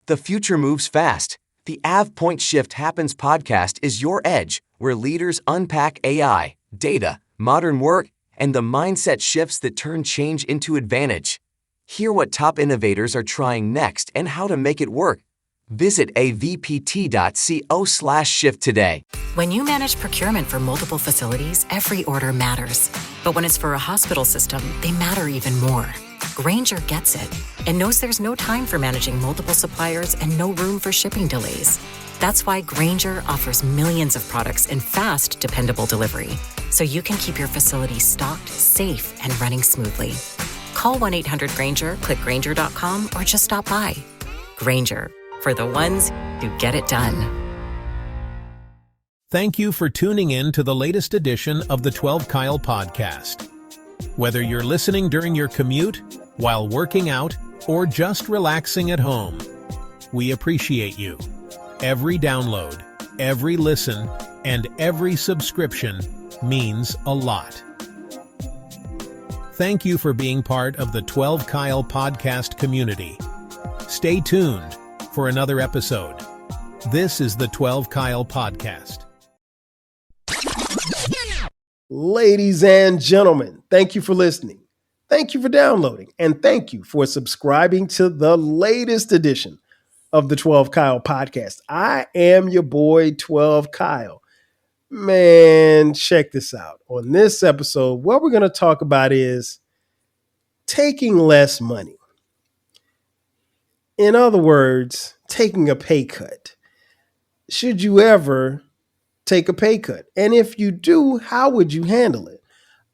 The future moves fast. The AvePoint Shift Happens podcast is your edge, where leaders unpack AI, data, modern work, and the mindset shifts that turn change into advantage. Hear what top innovators are trying next and how to make it work. Visit avpt.co/shift today. When you manage procurement for multiple facilities, every order matters. But when it's for a hospital system, they matter even more. Grainger gets it and knows there's no time for managing multiple suppliers and no room for shipping delays. That's why Grainger offers millions of products in fast, dependable delivery, so you can keep your facility stocked, safe, and running smoothly. Call 1-800-GRAINGER, click Grainger.com, or just stop by. Grainger, for the ones who get it done. Thank you for tuning in to the latest edition of the 12 Kyle podcast. Whether you're listening during your commute, while working out, or just relaxing at home, we appreciate you. Every download, every listen, and every subscription means a lot. Thank you for being part of the 12 Kyle podcast community. Stay tuned for another episode. This is the 12 Kyle podcast. Ladies and gentlemen, thank you for listening. Thank you for downloading. And thank you for subscribing to the latest edition of the 12 Kyle podcast. I am your boy, 12 Kyle. Man, check this out. On this episode, what we're going to talk about is taking less money. In other words, taking a pay cut. Should you ever take a pay cut? And if you do, how would you handle it?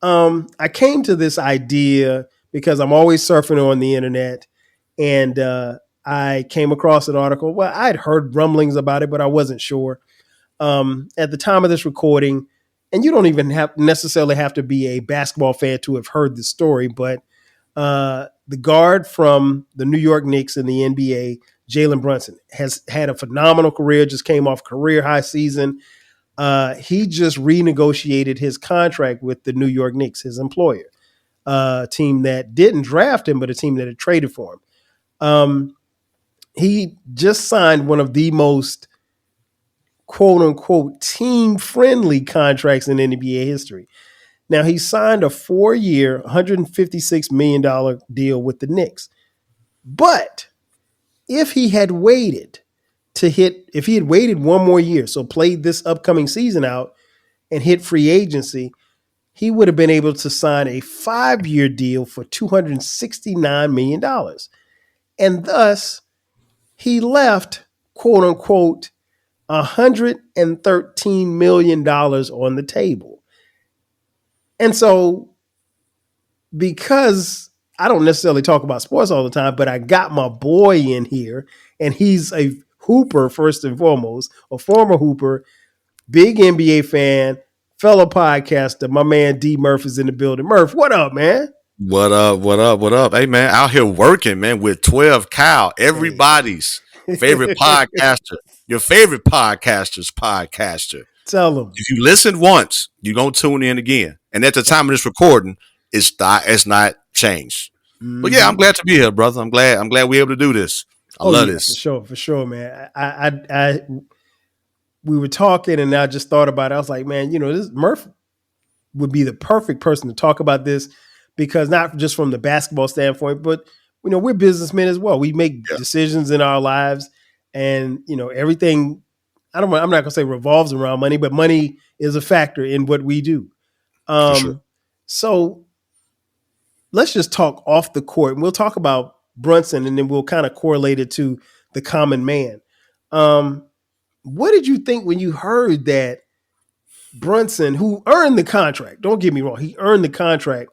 I came to this idea because I'm always surfing on the internet, and I came across an article. Well, I'd heard rumblings about it, but I wasn't sure. At the time of this recording, and you don't even necessarily have to be a basketball fan to have heard the story, but the guard from the New York Knicks in the NBA, Jalen Brunson, has had a phenomenal career, just came off career high season. He just renegotiated his contract with the New York Knicks, his employer, a team that didn't draft him, but a team that had traded for him. He just signed one of the most quote unquote team-friendly contracts in NBA history. Now, he signed a 4-year, $156 million deal with the Knicks. But if he had waited one more year, so played this upcoming season out and hit free agency, he would have been able to sign a 5-year deal for $269 million. And thus, he left, quote unquote, $113 million on the table. And so, because I don't necessarily talk about sports all the time, but I got my boy in here, and he's a hooper first and foremost, a former hooper, big NBA fan, fellow podcaster. My man DMurph is in the building. Murph, what up, man? What up? What up? What up? Hey, man, out here working, man, with 12 Kyle, everybody's favorite podcaster, your favorite podcaster's podcaster. Tell them. If you listen once, you're going to tune in again. And at the time of this recording, it's not changed. Mm-hmm. But yeah, I'm glad to be here, brother. I'm glad we're able to do this. I love this. For sure, man. We were talking, and I just thought about it. I was like, man, this Murph would be the perfect person to talk about this, because not just from the basketball standpoint, but we're businessmen as well. We make decisions in our lives, and everything. I'm not going to say revolves around money, but money is a factor in what we do. Sure. So let's just talk off the court, and we'll talk about Brunson, and then we'll kind of correlate it to the common man. What did you think when you heard that Brunson, who earned the contract, don't get me wrong, he earned the contract,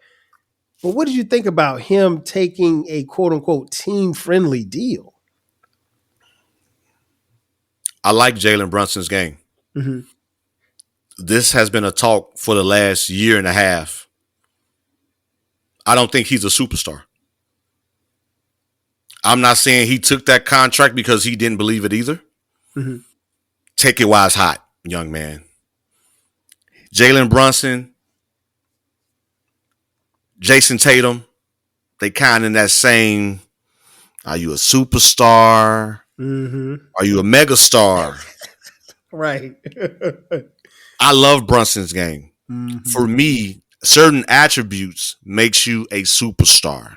but what did you think about him taking a quote unquote team-friendly deal? I like Jalen Brunson's game. Mm-hmm. This has been a talk for the last year and a half. I don't think he's a superstar. I'm not saying he took that contract because he didn't believe it either. Mm-hmm. Take it while it's hot, young man. Jalen Brunson, Jason Tatum, they kind of in that same, are you a superstar? Mm-hmm. Are you a mega star? Right. I love Brunson's game. Mm-hmm. For me, certain attributes makes you a superstar.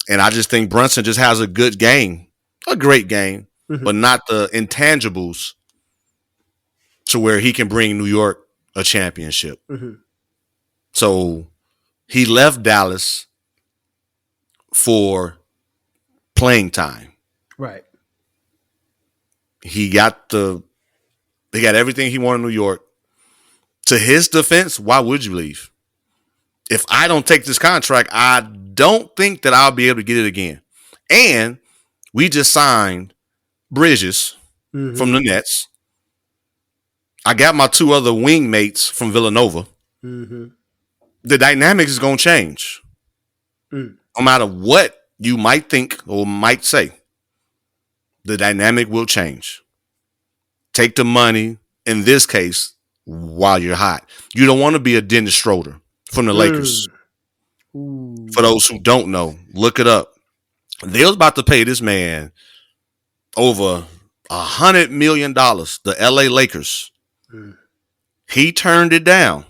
And I just think Brunson just has a good game, a great game, but not the intangibles to where he can bring New York a championship. Mm-hmm. So he left Dallas for playing time. Right. He got everything he wanted in New York. To his defense, why would you leave? If I don't take this contract, I don't think that I'll be able to get it again. And we just signed Bridges from the Nets. I got my 2 other wing mates from Villanova. Mm-hmm. The dynamics is going to change. No matter what you might think or might say, the dynamic will change. Take the money, in this case, while you're hot. You don't want to be a Dennis Schroeder from the Lakers. For those who don't know, look it up. They was about to pay this man over $100 million, the LA Lakers. He turned it down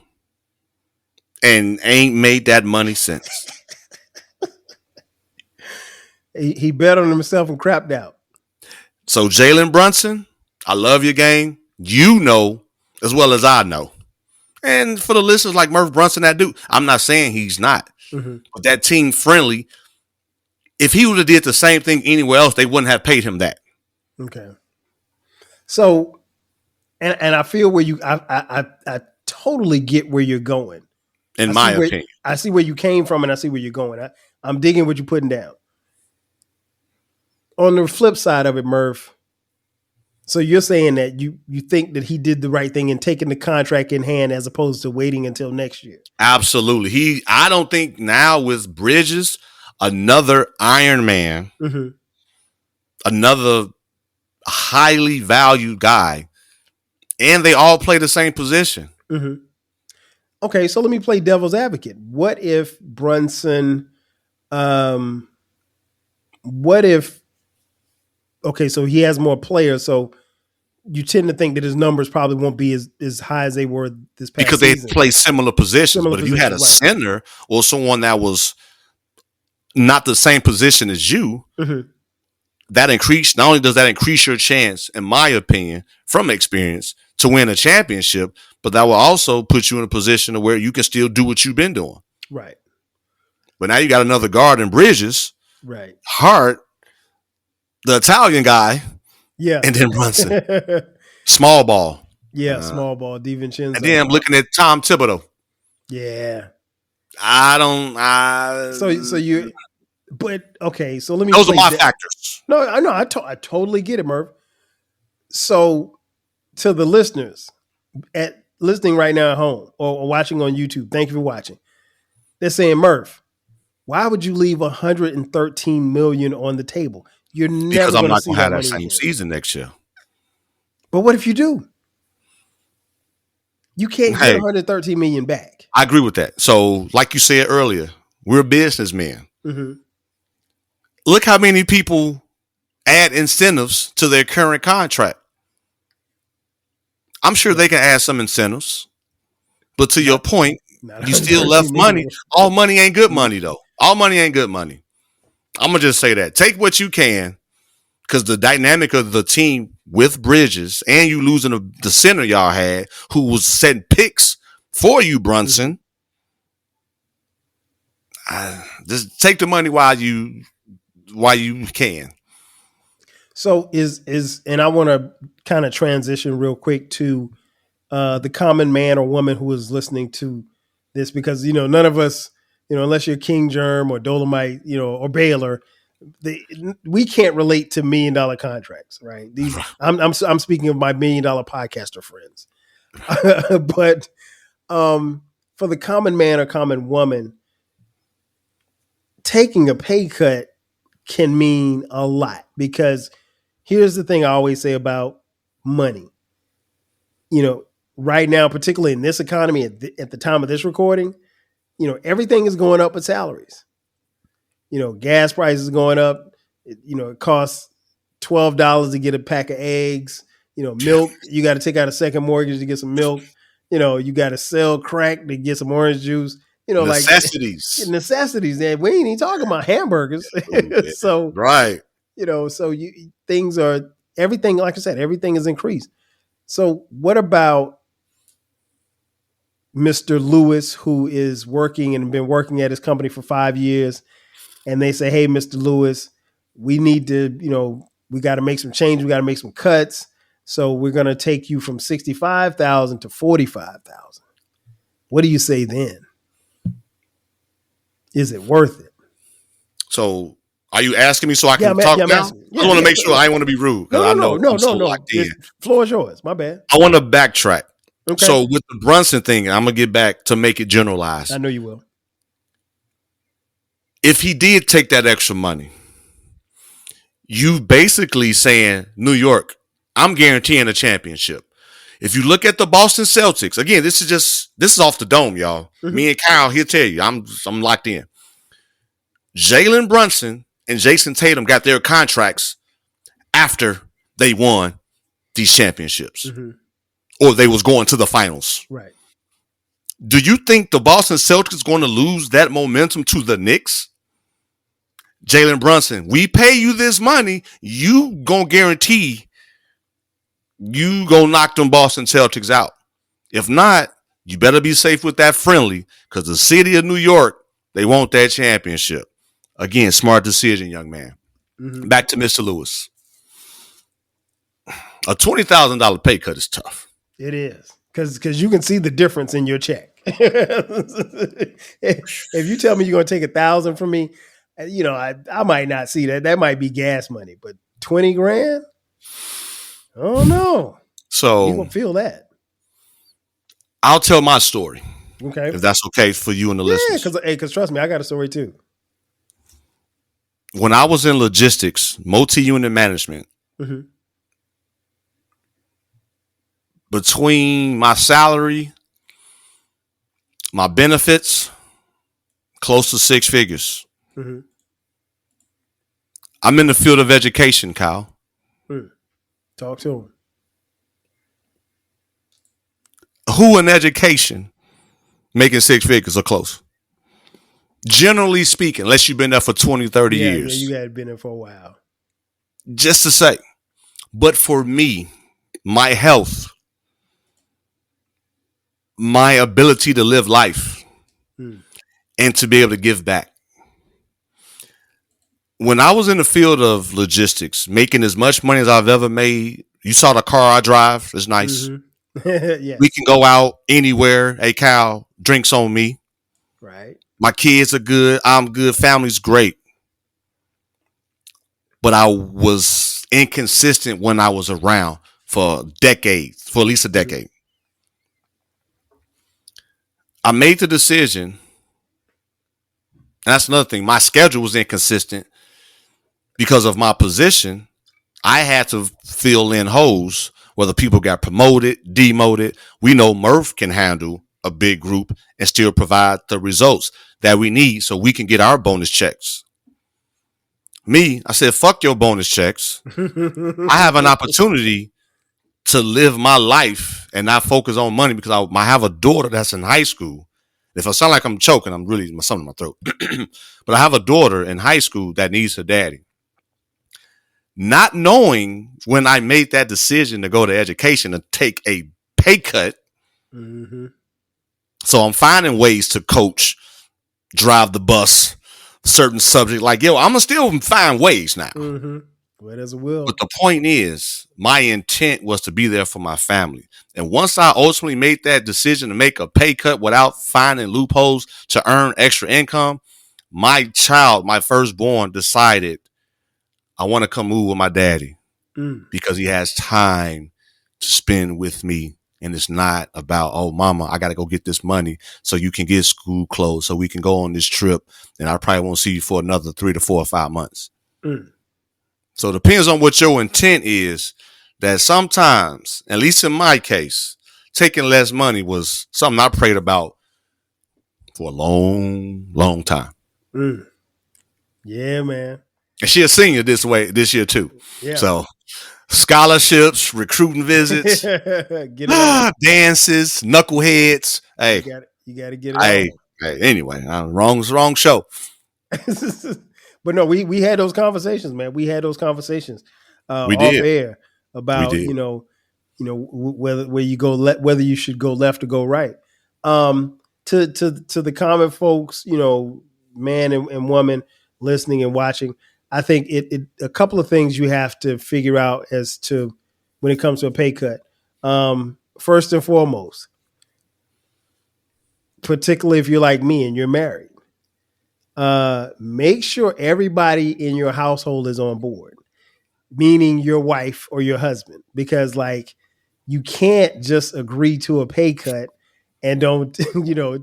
and ain't made that money since. He bet on himself and crapped out. So Jalen Brunson, I love your game. You know as well as I know. And for the listeners like Murph Brunson, that dude, I'm not saying he's not. But that team friendly, if he would have did the same thing anywhere else, they wouldn't have paid him that. Okay. So, and I feel where I totally get where you're going. In my opinion. I see where you came from and I see where you're going. I'm digging what you're putting down. On the flip side of it, Murph, so you're saying that you think that he did the right thing in taking the contract in hand as opposed to waiting until next year? Absolutely. I don't think now with Bridges, another Iron Man, another highly valued guy, and they all play the same position. Okay, so let me play devil's advocate. What if Brunson, okay, so he has more players, so you tend to think that his numbers probably won't be as high as they were this past because season. They play similar positions. But if you had a center or someone that was not the same position as you, that increase, not only does that increase your chance, in my opinion, from experience, to win a championship, but that will also put you in a position where you can still do what you've been doing. Right. But now you got another guard in Bridges. Right. Hart, the Italian guy. Yeah. And then Brunson. Small ball. Yeah, small ball, DiVincenzo. And then I'm looking at Tom Thibodeau. Yeah. So you, but okay, so let me. Those are my factors. No, I know. I totally get it, Murph. So to the listeners listening right now at home or watching on YouTube, thank you for watching. They're saying, Murph, why would you leave $113 million on the table? You're never because I'm not going to have that same season next year. But what if you do? You can't get $113 million back. I agree with that. So, like you said earlier, we're businessmen. Look how many people add incentives to their current contract. I'm sure they can add some incentives, but to your point, you still left money. All money ain't good money, though. All money ain't good money. I'm going to just say that. Take what you can, because the dynamic of the team with Bridges and you losing the center y'all had, who was setting picks for you, Brunson. Just take the money while you can. So and I want to kind of transition real quick to the common man or woman who is listening to this, because, none of us, unless you're King Germ or Dolomite, or Baylor, we can't relate to $1 million contracts, right? I'm speaking of my $1 million podcaster friends, but for the common man or common woman, taking a pay cut can mean a lot, because here's the thing I always say about money. Right now, particularly in this economy, at the time of this recording, everything is going up with salaries. Gas prices are going up. It costs $12 to get a pack of eggs. Milk. You got to take out a second mortgage to get some milk. You got to sell crack to get some orange juice. Necessities. Like necessities. And we ain't even talking about hamburgers. So right. So things are everything. Like I said, everything is increased. So what about Mr. Lewis, who is working and been working at his company for 5 years, and they say, "Hey, Mr. Lewis, we need to, we got to make some change. We got to make some cuts. So we're going to take you from 65,000 to 45,000." What do you say then? Is it worth it? So are you asking me so I can talk now? I want to make sure I don't want to be rude. No. Floor is yours. My bad. I want to backtrack. Okay. So with the Brunson thing, I'm going to get back to make it generalized. I know you will. If he did take that extra money, you basically saying, New York, I'm guaranteeing a championship. If you look at the Boston Celtics, again, this is off the dome, y'all. Mm-hmm. Me and Kyle, he'll tell you, I'm locked in. Jalen Brunson and Jason Tatum got their contracts after they won these championships. Mm-hmm. Or they was going to the finals. Right. Do you think the Boston Celtics is going to lose that momentum to the Knicks? Jalen Brunson, we pay you this money, you gonna guarantee you gonna knock them Boston Celtics out. If not, you better be safe with that friendly, because the city of New York, they want that championship. Again, smart decision, young man. Mm-hmm. Back to Mr. Lewis. A $20,000 pay cut is tough. It is, because you can see the difference in your check. If you tell me you're gonna take 1,000 from me, I might not see that. That might be gas money, but 20 grand? Oh no. So you gonna feel that. I'll tell my story. Okay. If that's okay for you and the listeners. Because trust me, I got a story too. When I was in logistics, multi-unit management, mm-hmm. between my salary, my benefits, close to 6 figures. Mm-hmm. I'm in the field of education, Kyle. Talk to him. Who in education making 6 figures or close? Generally speaking, unless you've been there for 20, 30 years. Yeah, you had been there for a while. Just to say. But for me, my health, my ability to live life, and to be able to give back. When I was in the field of logistics, making as much money as I've ever made, you saw the car I drive. It's nice. Mm-hmm. Yes. We can go out anywhere. Hey, Cal, drinks on me. Right. My kids are good. I'm good. Family's great. But I was inconsistent when I was around for decades, for at least a decade. I made the decision. And that's another thing. My schedule was inconsistent because of my position. I had to fill in holes, whether people got promoted, demoted. We know Murph can handle a big group and still provide the results that we need so we can get our bonus checks. Me, I said, fuck your bonus checks. I have an opportunity to live my life and not focus on money because I have a daughter that's in high school. If I sound like I'm choking, I'm really something in my throat. But I have a daughter in high school that needs her daddy. Not knowing when I made that decision to go to education to take a pay cut. Mm-hmm. So I'm finding ways to coach, drive the bus, certain subject. Like, I'm going to still find ways now. Mm-hmm. Well, there's a will. But the point is, my intent was to be there for my family. And once I ultimately made that decision to make a pay cut without finding loopholes to earn extra income, my child, my firstborn, decided I want to come move with my daddy because he has time to spend with me. And it's not about, oh, mama, I got to go get this money so you can get school clothes so we can go on this trip. And I probably won't see you for another 3 to 4 or 5 months. So it depends on what your intent is. That sometimes, at least in my case, taking less money was something I prayed about for a long, long time. Yeah, man. And she a senior this year too. Yeah. So scholarships, recruiting visits, Get it all. dances, knuckleheads. Hey, You got to get it hey, all. hey. Anyway, wrong show. But no, we had those conversations, man. We had those conversations We off did. air We about did. whether you go whether you should go left or go right. To the common folks, man and woman listening and watching, I think it a couple of things you have to figure out as to when it comes to a pay cut. First and foremost, particularly if you're like me and you're married. Make sure everybody in your household is on board, meaning your wife or your husband, because like you can't just agree to a pay cut and don't,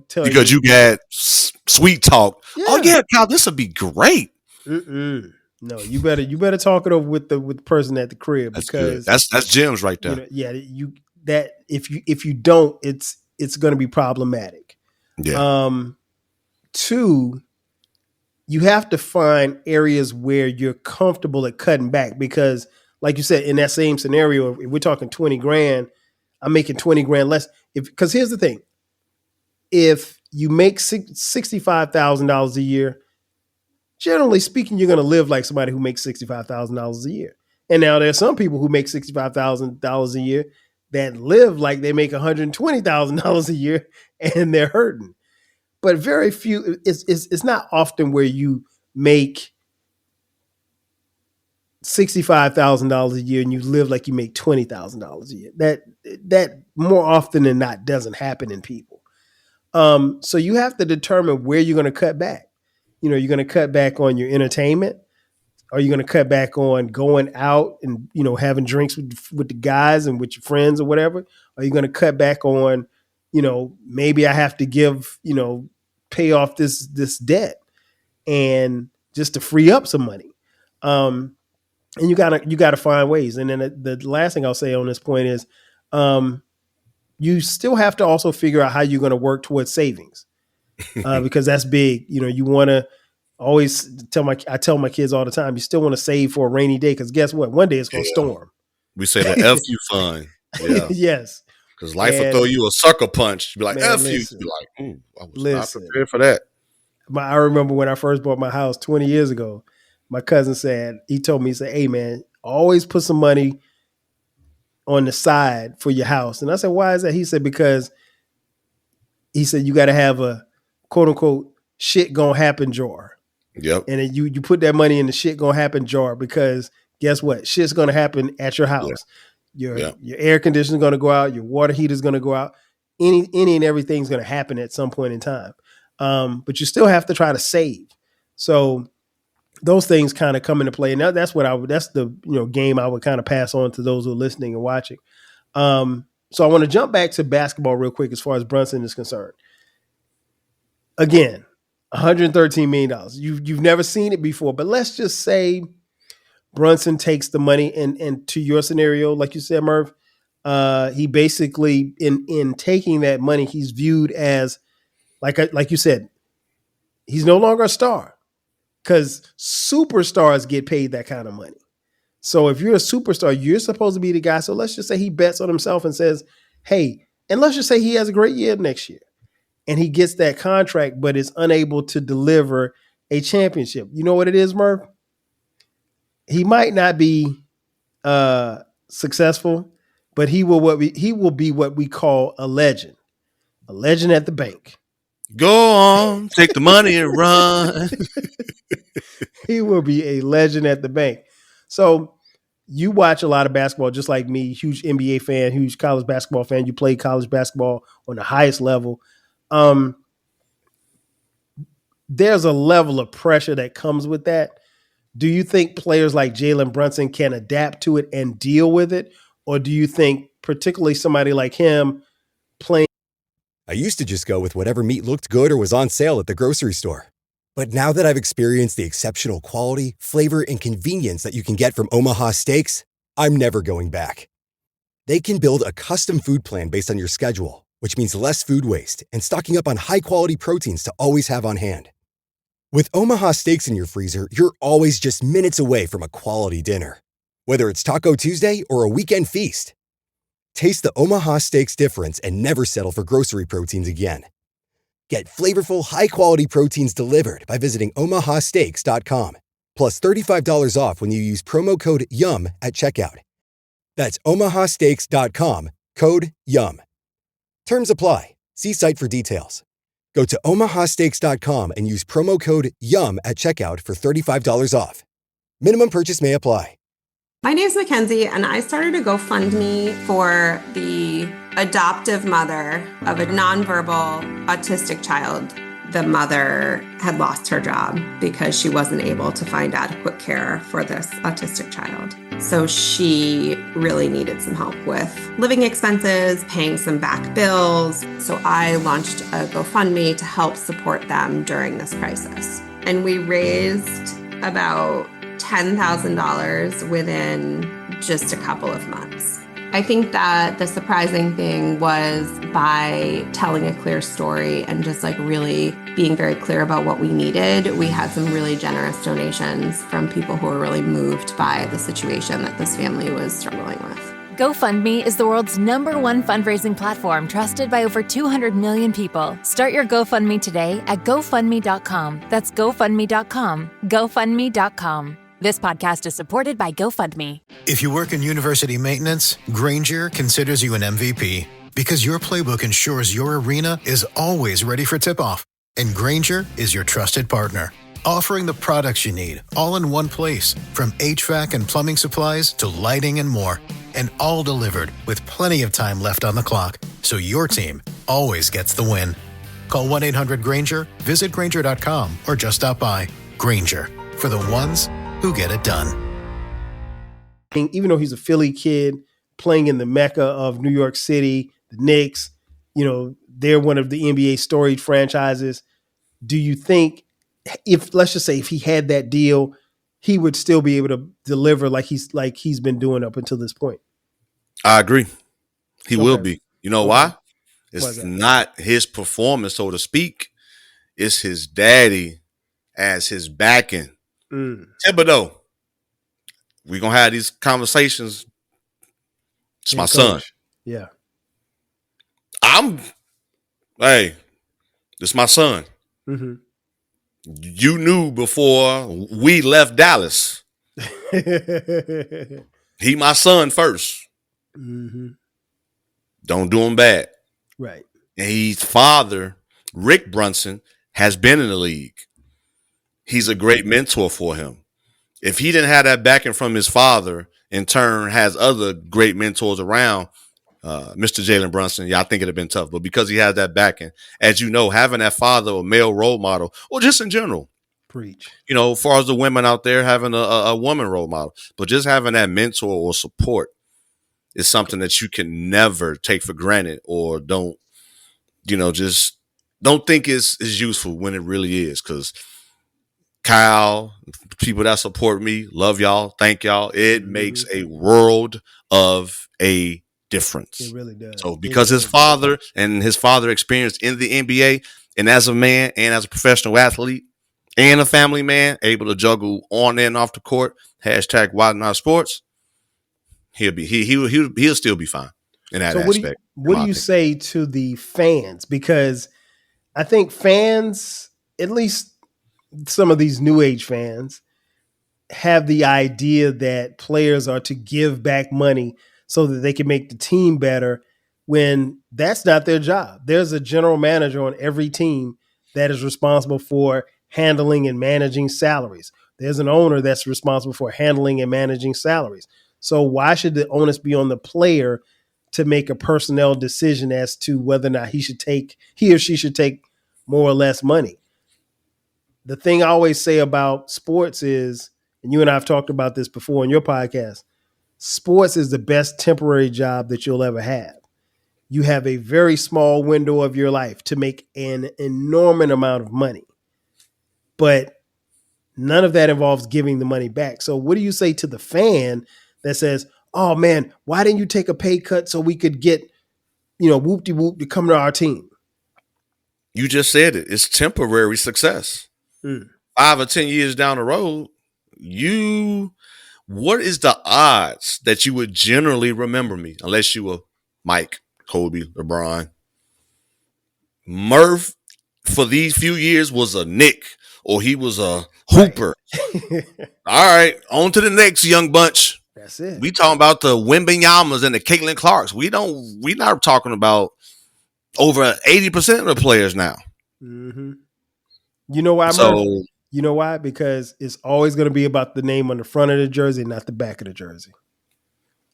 tell Because you got sweet talk. Oh yeah, yeah, Kyle, this would be great. no, you better talk it over with the person at the crib That's good. because That's gems right there. that if you don't, it's going to be problematic. Yeah. Two, you have to find areas where you're comfortable at cutting back because, like you said, in that same scenario, if we're talking 20 grand, I'm making 20 grand less. Because here's the thing: if you make $65,000 a year, generally speaking, you're going to live like somebody who makes $65,000 a year. And now there's some people who make $65,000 a year that live like they make $120,000 a year, and they're hurting. But very few. It's not often where you make $65,000 a year and you live like you make $20,000 a year. That more often than not doesn't happen in people. So you have to determine where you're going to cut back. You're going to cut back on your entertainment. Are you going to cut back on going out and having drinks with the guys and with your friends or whatever? Are you going to cut back on maybe I have to pay off this debt and just to free up some money. And you gotta find ways. And then the last thing I'll say on this point is, you still have to also figure out how you're going to work towards savings, because that's big. You want to always I tell my kids all the time, you still want to save for a rainy day because guess what? One day it's going to storm. We say the F you fund. Yeah. Yes. Because life will throw you a sucker punch. You'd be like, man, F you. listen, You'd be like, I was not listen. prepared for that. I remember when I first bought my house 20 years ago, my cousin told me, hey man, always put some money on the side for your house. And I said, why is that? He said, because he said, you got to have a quote unquote shit gonna happen jar. Yep. And then you put that money in the shit gonna happen jar because guess what? Shit's gonna happen at your house. Yeah. Your air conditioner's gonna go out, your water heater's gonna go out. Any and everything's gonna happen at some point in time. But you still have to try to save. So those things kind of come into play. And that's the game I would kind of pass on to those who are listening and watching. So I want to jump back to basketball real quick as far as Brunson is concerned. Again, $113 million. You've never seen it before, but let's just say Brunson takes the money and to your scenario, like you said, Murph, he basically in taking that money, he's viewed as like you said, he's no longer a star. Because superstars get paid that kind of money. So if you're a superstar, you're supposed to be the guy. So let's just say he bets on himself and says, hey, and let's just say he has a great year next year. And he gets that contract, but is unable to deliver a championship. You know what it is, Murph? He might not be successful, but he will be what we call a legend at the bank. Go on, take the money and run. He will be a legend at the bank. So you watch a lot of basketball, just like me, huge NBA fan, huge college basketball fan. You play college basketball on the highest level. There's a level of pressure that comes with that. Do you think players like Jalen Brunson can adapt to it and deal with it? Or do you think particularly somebody like him playing? I used to just go with whatever meat looked good or was on sale at the grocery store. But now that I've experienced the exceptional quality, flavor, and convenience that you can get from Omaha Steaks, I'm never going back. They can build a custom food plan based on your schedule, which means less food waste and stocking up on high-quality proteins to always have on hand. With Omaha Steaks in your freezer, you're always just minutes away from a quality dinner. Whether it's Taco Tuesday or a weekend feast. Taste the Omaha Steaks difference and never settle for grocery proteins again. Get flavorful, high-quality proteins delivered by visiting omahasteaks.com. Plus $35 off when you use promo code YUM at checkout. That's omahasteaks.com, code YUM. Terms apply. See site for details. Go to omahasteaks.com and use promo code YUM at checkout for $35 off. Minimum purchase may apply. My name's Mackenzie, and I started a GoFundMe for the adoptive mother of a nonverbal autistic child. The mother had lost her job because she wasn't able to find adequate care for this autistic child. So she really needed some help with living expenses, paying some back bills. So I launched a GoFundMe to help support them during this crisis. And we raised about $10,000 within just a couple of months. I think that the surprising thing was by telling a clear story and just really being very clear about what we needed, we had some really generous donations from people who were really moved by the situation that this family was struggling with. GoFundMe is the world's #1 fundraising platform trusted by over 200 million people. Start your GoFundMe today at GoFundMe.com. That's GoFundMe.com. GoFundMe.com. This podcast is supported by GoFundMe. If you work in university maintenance, Grainger considers you an MVP because your playbook ensures your arena is always ready for tip-off. And Grainger is your trusted partner, offering the products you need all in one place, from HVAC and plumbing supplies to lighting and more, and all delivered with plenty of time left on the clock, so your team always gets the win. Call 1-800-GRAINGER, visit Grainger.com, or just stop by. Grainger, for the ones who get it done. Even though he's a Philly kid playing in the mecca of New York City, the Knicks, they're one of the NBA storied franchises. Do you think let's just say if he had that deal, he would still be able to deliver like he's been doing up until this point? I agree. He will be. You know why? Why It's not his performance, so to speak. It's his daddy as his backing. Thibodeau. We're going to have these conversations. It's my son. Yeah. This is my son. Mm-hmm. You knew before we left Dallas. He my son first. Mm-hmm. Don't do him bad. Right. And his father, Rick Brunson, has been in the league. He's a great mentor for him. If he didn't have that backing from his father, in turn has other great mentors around, Mr. Jalen Brunson, I think it'd have been tough. But because he has that backing, as you know, having that father or male role model, or just in general, preach. As far as the women out there having a woman role model, but just having that mentor or support is something that you can never take for granted, or just don't think is useful when it really is. Because Kyle, people that support me, love y'all, thank y'all. It makes a world of a difference. It really does. So because his father experienced in the NBA, and as a man and as a professional athlete and a family man, able to juggle on and off the court, #Why Not Sports, he'll still be fine in that aspect. What do you say to the fans? Because I think fans, at least some of these new age fans, have the idea that players are to give back money so that they can make the team better, when that's not their job. There's a general manager on every team that is responsible for handling and managing salaries. There's an owner that's responsible for handling and managing salaries. So why should the onus be on the player to make a personnel decision as to whether or not he or she should take more or less money? The thing I always say about sports is, and you and I have talked about this before in your podcast, sports is the best temporary job that you'll ever have. You have a very small window of your life to make an enormous amount of money, but none of that involves giving the money back. So what do you say to the fan that says, oh man, why didn't you take a pay cut so we could get, whoop-de-whoop to come to our team? You just said it. It's temporary success. 5 or 10 years down the road, what is the odds that you would generally remember me unless you were Mike, Kobe, LeBron? Murph for these few years was a Nick or he was a Hooper. Right. All right, on to the next young bunch. That's it. We talking about the Wembanyamas and the Caitlin Clarks. We not talking about over 80% of the players now. Mm-hmm. You know why, So, Murph? You know why? Because it's always going to be about the name on the front of the jersey, not the back of the jersey.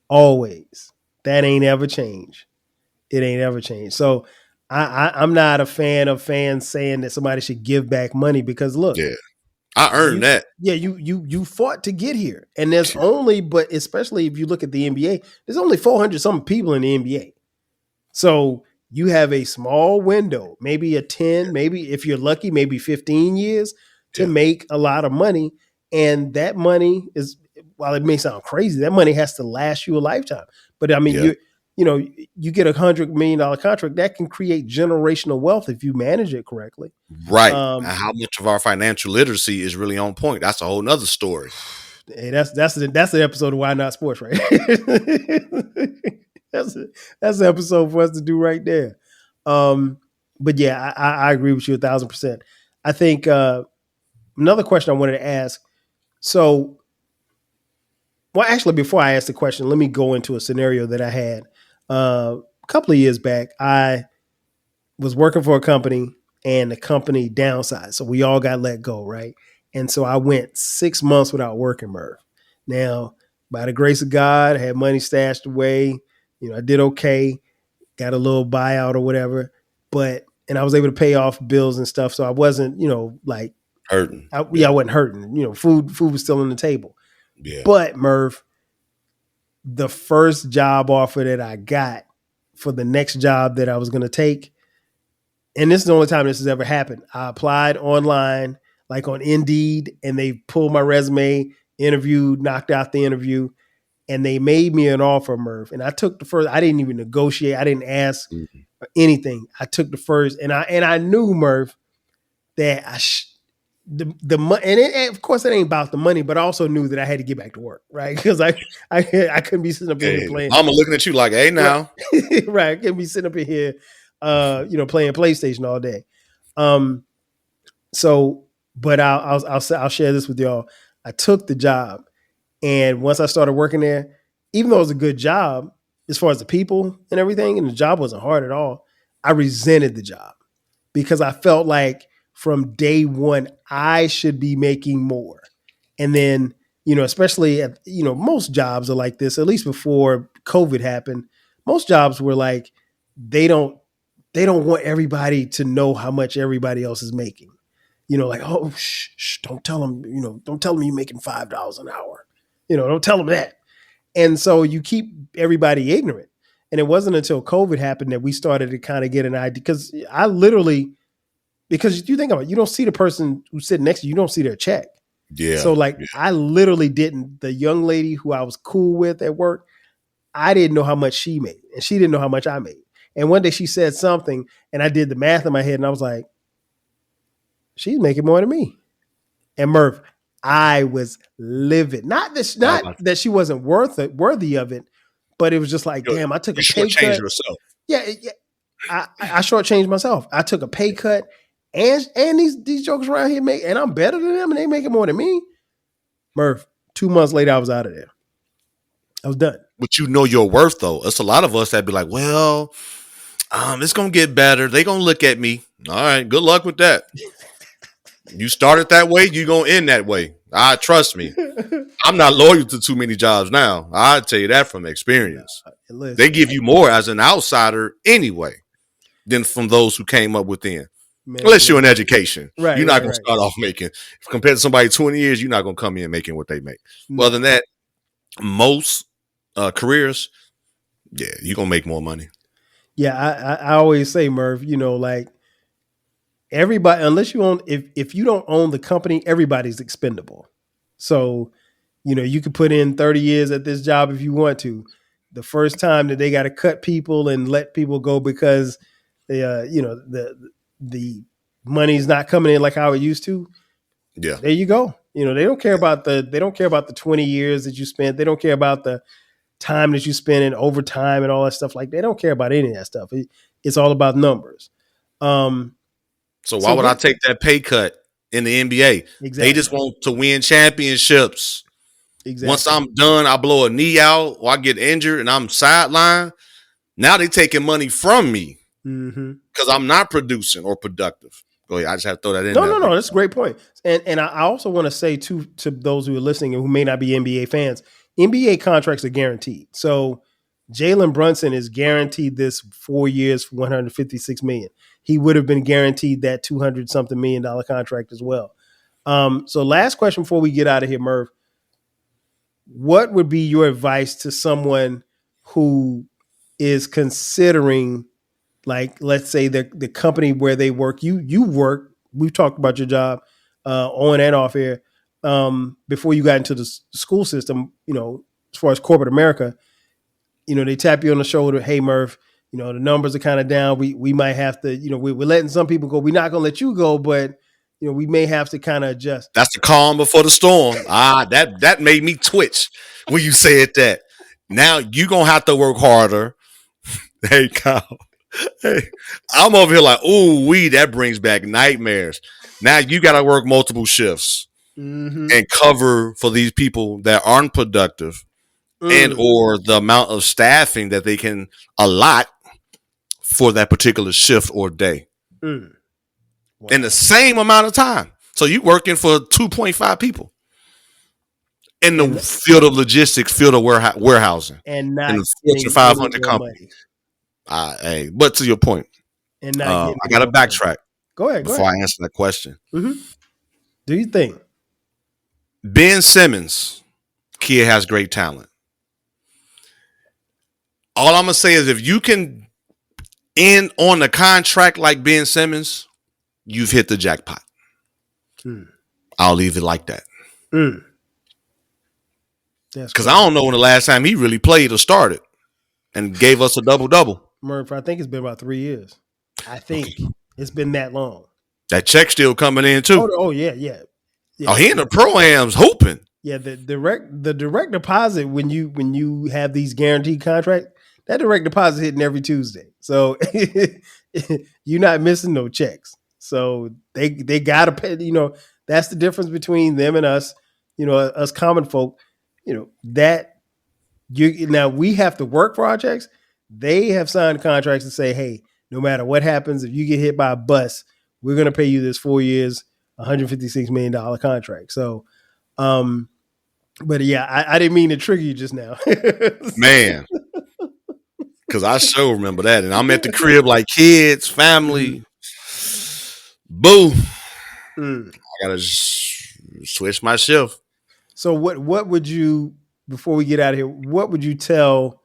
Always. That ain't ever changed. It ain't ever changed. So I'm not a fan of fans saying that somebody should give back money because look, yeah, I earned that. Yeah, you fought to get here. And there's but especially if you look at the NBA, there's only 400 something people in the NBA. So you have a small window, maybe a 10, maybe if you're lucky, maybe 15 years to make a lot of money. And that money is, while it may sound crazy, that money has to last you a lifetime. But I mean, you get $100 million contract that can create generational wealth if you manage it correctly. Right. And how much of our financial literacy is really on point? That's a whole nother story. Hey, that's the episode of Why Not Sports, right? That's the episode for us to do right there. But yeah, I agree with you 1,000%. I think another question I wanted to ask. So, well, actually, before I ask the question, let me go into a scenario that I had a couple of years back. I was working for a company and the company downsized. So we all got let go, right? And so I went 6 months without working, Murph. Now, by the grace of God, I had money stashed away. I did okay, got a little buyout or whatever, and I was able to pay off bills and stuff. So I wasn't, like hurting. I wasn't hurting. Food was still on the table. Yeah. But Murph, the first job offer that I got for the next job that I was going to take, and this is the only time this has ever happened. I applied online, like on Indeed, and they pulled my resume, interviewed, knocked out the interview, and they made me an offer, Murph. And I took the first. I didn't even negotiate. I didn't ask anything. I took the first, and I knew, Murph, that the money, and of course it ain't about the money, but I also knew that I had to get back to work, right? Because I couldn't be sitting up here playing. I'm looking at you like, hey, now, right? I couldn't be sitting up in here, playing PlayStation all day. So, but I'll share this with y'all. I took the job, and once I started working there, even though it was a good job as far as the people and everything, and the job wasn't hard at all, I resented the job because I felt like from day one, I should be making more. And then, especially at, most jobs are like this, at least before COVID happened, most jobs were like, they don't want everybody to know how much everybody else is making. Like, oh, shh, don't tell them, don't tell them you're making $5 an hour. Don't tell them that. And so you keep everybody ignorant. And it wasn't until COVID happened that we started to kind of get an idea, because because you think about it, you don't see the person who's sitting next to you, you don't see their check. Yeah. So I literally didn't. The young lady who I was cool with at work, I didn't know how much she made, and she didn't know how much I made. And one day she said something, and I did the math in my head, and I was like, she's making more than me. And Murph, I was livid. Not that she wasn't worthy of it, but it was just like, damn, I took a pay cut. Yourself. Yeah. I shortchanged myself. I took a pay cut, and these jokers around here and I'm better than them, and they making more than me. Murph, 2 months later, I was out of there. I was done. But you know your worth, though. It's a lot of us that be like, well, it's gonna get better. They gonna look at me. All right, good luck with that. You started that way, you gonna end that way. Trust me. I'm not loyal to too many jobs now. I tell you that from experience. They give you more as an outsider anyway than from those who came up within. Unless you're in education. Right, you're not going to start off making, compared to somebody 20 years, you're not going to come in making what they make. No. Other than that, most careers, yeah, you're going to make more money. Yeah, I always say, Murph, like everybody, unless you own, if you don't own the company, everybody's expendable. So, you could put in 30 years at this job if you want to. The first time that they got to cut people and let people go because the money's not coming in like how it used to, Yeah. There you go. They don't care about the 20 years that you spent. They don't care about the time that you spend in overtime and all that stuff. Like, they don't care about any of that stuff. It's all about numbers. So why would I take that pay cut in the NBA? Exactly. They just want to win championships. Exactly. Once I'm done, I blow a knee out or I get injured and I'm sidelined. Now they taking money from me because I'm not producing or productive. Go ahead. I just have to throw that in. No. That's a great point. And I also want to say to those who are listening and who may not be NBA fans, NBA contracts are guaranteed. So Jalen Brunson is guaranteed this 4 years for $156 million. He would have been guaranteed that $200-something million contract as well. So last question before we get out of here, Murph. What would be your advice to someone who is considering, like, let's say the company where they work, you work, we've talked about your job on and off air, before you got into the school system, as far as corporate America, they tap you on the shoulder. Hey, Murph, the numbers are kind of down. We might have to, we're letting some people go. We're not going to let you go, but we may have to kind of adjust. That's the calm before the storm. That made me twitch when you said that. Now you're going to have to work harder. Hey, Kyle. Hey, I'm over here like, ooh, that brings back nightmares. Now you got to work multiple shifts and cover for these people that aren't productive and or the amount of staffing that they can allot for that particular shift or day. Wow. In the same amount of time. So you working for 2.5 people in the field of logistics, field of warehousing, and not in the Fortune 500 company. Hey, but to your point, and I got to backtrack. Go ahead. Before I answer that question. Do you think Ben Simmons, kid has great talent? All I'm gonna say is if you can end on the contract like Ben Simmons, you've hit the jackpot. I'll leave it like that. Because I don't know when the last time he really played or started and gave us a double-double. Murph, I think it's been about 3 years. I think it's been that long. That check still coming in too. Yeah. Oh, he in the pro-ams hooping. Yeah, the direct deposit when you have these guaranteed contracts, that direct deposit hitting every Tuesday. So you're not missing no checks. So they gotta pay. That's the difference between them and us. Us common folk. Now we have to work for our checks. They have signed contracts to say, hey, no matter what happens, if you get hit by a bus, we're going to pay you this 4 years, $156 million contract. So, but yeah, I didn't mean to trigger you just now. Man, because I sure remember that. And I'm at the crib like kids, family. Boo. I got to switch my shift. So what would you, before we get out of here, what would you tell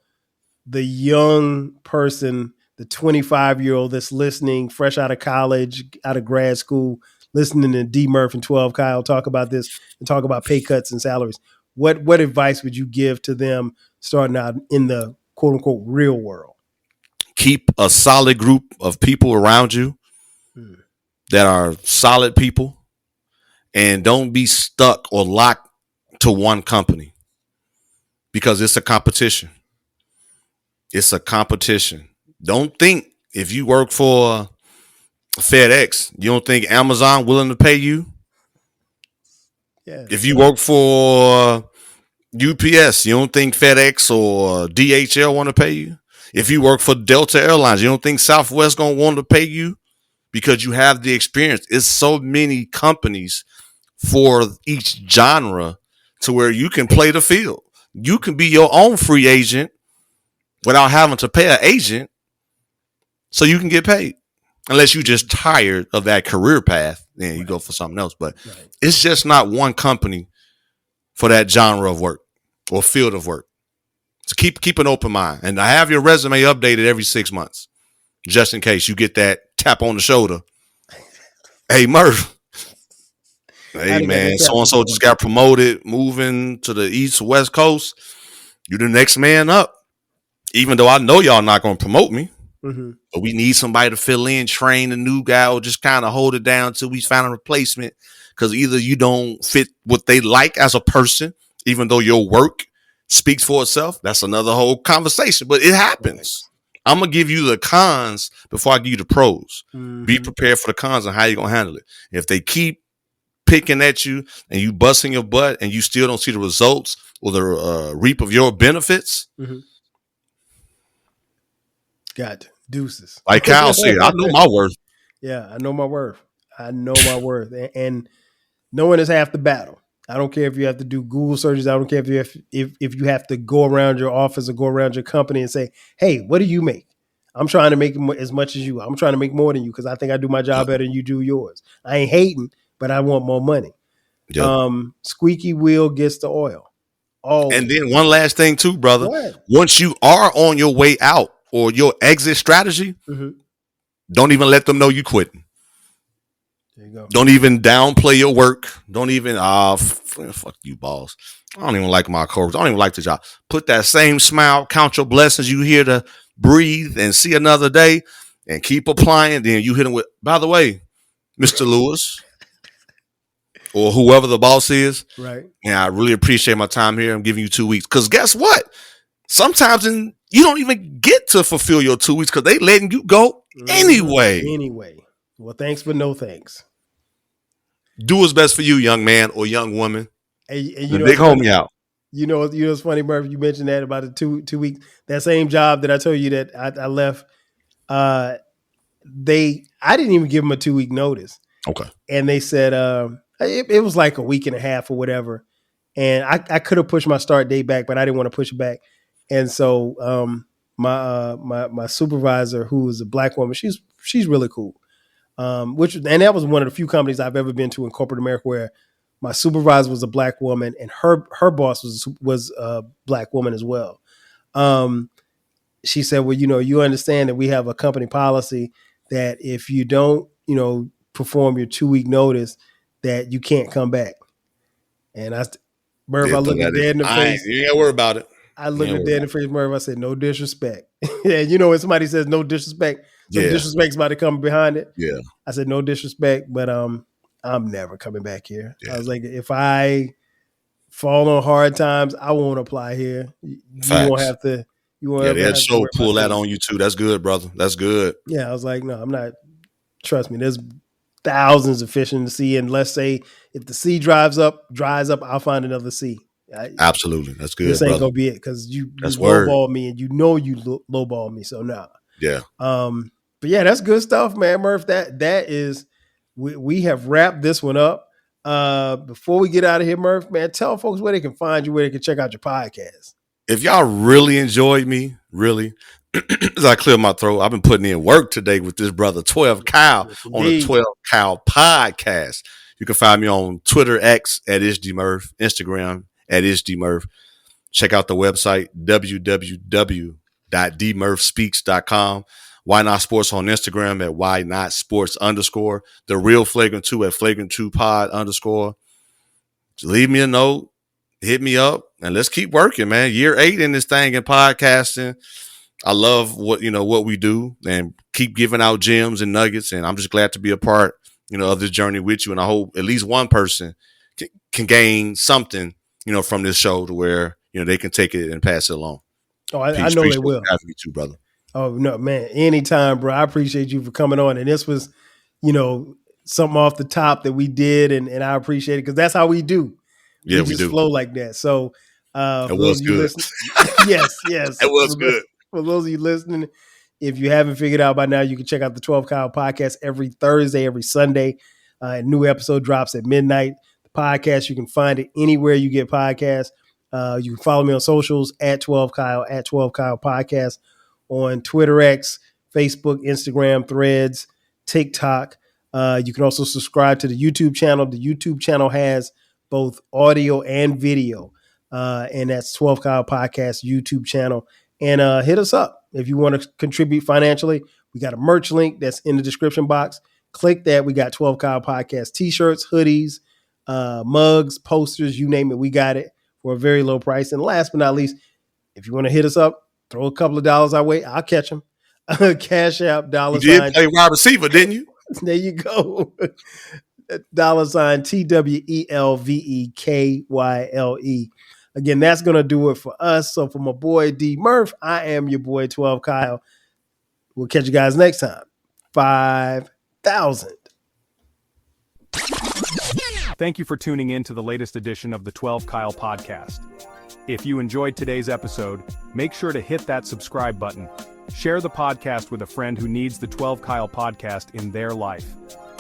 the young person, the 25-year-old that's listening, fresh out of college, out of grad school, listening to DMurph and 12 Kyle talk about this and talk about pay cuts and salaries? What advice would you give to them starting out in the quote unquote real world? Keep a solid group of people around you that are solid people, and don't be stuck or locked to one company because it's a competition. It's a competition. Don't think if you work for FedEx, you don't think Amazon willing to pay you. Yeah. If you work for UPS, you don't think FedEx or DHL want to pay you. If you work for Delta Airlines, you don't think Southwest going to want to pay you because you have the experience. It's so many companies for each genre to where you can play the field. You can be your own free agent without having to pay an agent so you can get paid. Unless you're just tired of that career path, then you go for something else. But it's just not one company for that genre of work or field of work. So keep an open mind. And I have your resume updated every 6 months, just in case you get that tap on the shoulder. Hey, Murph. Hey, man, so-and-so just got promoted, moving to the East West Coast. You're the next man up. Even though I know y'all not going to promote me. But we need somebody to fill in, train the new guy, or just kind of hold it down till we find a replacement. because either you don't fit what they like as a person, even though your work speaks for itself. That's another whole conversation, but it happens. I'm going to give you the cons before I give you the pros. Be prepared for the cons and how you're going to handle it. If they keep picking at you and you busting your butt and you still don't see the results or the reap of your benefits, got deuces. like Kyle said, I know my worth. Yeah, I know my worth. I know my worth. And knowing is half the battle. I don't care if you have to do Google searches. I don't care if you have to go around your office or go around your company and say, hey, what do you make? I'm trying to make as much as you. I'm trying to make more than you because I think I do my job better than you do yours. I ain't hating, but I want more money. Yep. Squeaky wheel gets the oil. Always. And then one last thing too, brother. Once you are on your way out or your exit strategy, don't even let them know you quitting. There you go. Don't even downplay your work. Don't even fuck you, boss. I don't even like my coworkers. I don't even like the job. Put that same smile. Count your blessings. You here to breathe and see another day, and keep applying. Then you hit them with, by the way, Mr. Lewis, or whoever the boss is. Right. And I really appreciate my time here. I'm giving you 2 weeks because guess what? Sometimes you don't even get to fulfill your 2 weeks because they letting you go anyway. Anyway. Well, thanks, but no thanks. Do what's best for you, young man or young woman. And you know, big homie out. You know, it's funny, Murph. You mentioned that about the 2 weeks. That same job that I told you that I left. I didn't even give them a 2 week notice. Okay. And they said it was like a week and a half or whatever. And I could have pushed my start date back, but I didn't want to push it back. And so my supervisor, who is a black woman, she's really cool. And that was one of the few companies I've ever been to in corporate America where my supervisor was a black woman and her boss was a black woman as well. She said, well, you understand that we have a company policy that if you don't, perform your 2 week notice, that you can't come back. And Murph, I looked at dead in the face. You ain't gotta worry about it. I looked at dead in the face, Murph. I said, no disrespect. And when somebody says no disrespect, disrespect's about to come behind it. Yeah. I said, no disrespect, but I'm never coming back here. Yeah. I was like, if I fall on hard times, I won't apply here. You won't have to. They had show pull that on you too. That's good, brother. That's good. Yeah, I was like, no, I'm not. Trust me, there's thousands of fish in the sea, and let's say if the sea dries up, I'll find another sea. Absolutely, that's good. This ain't brother. Gonna be it because you lowball me, and you lowball me. So nah. Yeah. But yeah, that's good stuff, man, Murph. That is, we have wrapped this one up. Before we get out of here, Murph, man, tell folks where they can find you, where they can check out your podcast. If y'all really enjoyed me, as I clear my throat, I've been putting in work today with this brother 12 Kyle on the 12 Kyle podcast. You can find me on Twitter, X at DMurph, Instagram at DMurph. Check out the website, www.dmurphspeaks.com. Why Not Sports on Instagram at Why Not Sports _. The Real Flagrant 2 at Flagrant 2 Pod _ Just leave me a note, hit me up, and let's keep working, man. Year 8 in this thing in podcasting. I love what we do and keep giving out gems and nuggets. And I'm just glad to be a part, of this journey with you. And I hope at least one person can gain something, from this show to where, they can take it and pass it along. Oh, I know they will. Have me too, brother. Oh no, man. Anytime, bro. I appreciate you for coming on. And this was, something off the top that we did. And I appreciate it because that's how we do. Yeah, we just do. Flow like that. So it was good. Yes. It was good. For those of you listening, if you haven't figured out by now, you can check out the 12 Kyle podcast every Thursday, every Sunday. A new episode drops at midnight. The podcast, you can find it anywhere you get podcasts. You can follow me on socials at 12 Kyle, at 12 Kyle podcast on Twitter, X, Facebook, Instagram, Threads, TikTok. You can also subscribe to the YouTube channel. The YouTube channel has both audio and video. And that's 12 Kyle podcast YouTube channel. And hit us up if you want to contribute financially. We got a merch link that's in the description box. Click that. We got 12 Kyle podcast t-shirts, hoodies, mugs, posters, you name it. We got it for a very low price. And last but not least, if you want to hit us up, throw a couple of dollars our way. I'll catch them. Cash App, $. You did play wide receiver, didn't you? There you go. $TWELVEKYLE. Again, that's going to do it for us. So for my boy DMurph, I am your boy 12 Kyle. We'll catch you guys next time. 5,000. Thank you for tuning in to the latest edition of the 12 Kyle podcast. If you enjoyed today's episode, make sure to hit that subscribe button. Share the podcast with a friend who needs the 12 Kyle podcast in their life.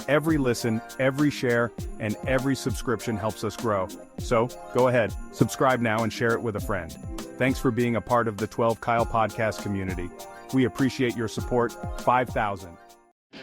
Every listen, every share, and every subscription helps us grow. So, go ahead, subscribe now and share it with a friend. Thanks for being a part of the 12 Kyle podcast community. We appreciate your support. 5,000.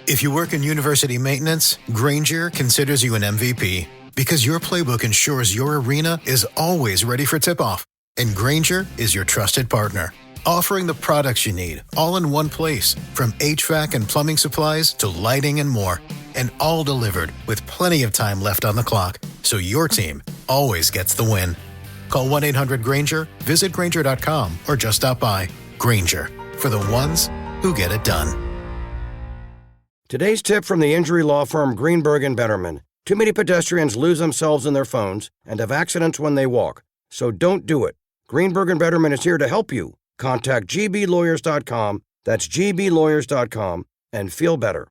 If you work in university maintenance, Grainger considers you an MVP because your playbook ensures your arena is always ready for tip-off. And Grainger is your trusted partner, offering the products you need all in one place, from HVAC and plumbing supplies to lighting and more. And all delivered with plenty of time left on the clock, so your team always gets the win. Call 1-800-GRAINGER, visit Grainger.com, or just stop by. Grainger, for the ones who get it done. Today's tip from the injury law firm Greenberg & Betterman. Too many pedestrians lose themselves in their phones and have accidents when they walk. So don't do it. Greenberg & Betterman is here to help you. Contact gblawyers.com, that's gblawyers.com, and feel better.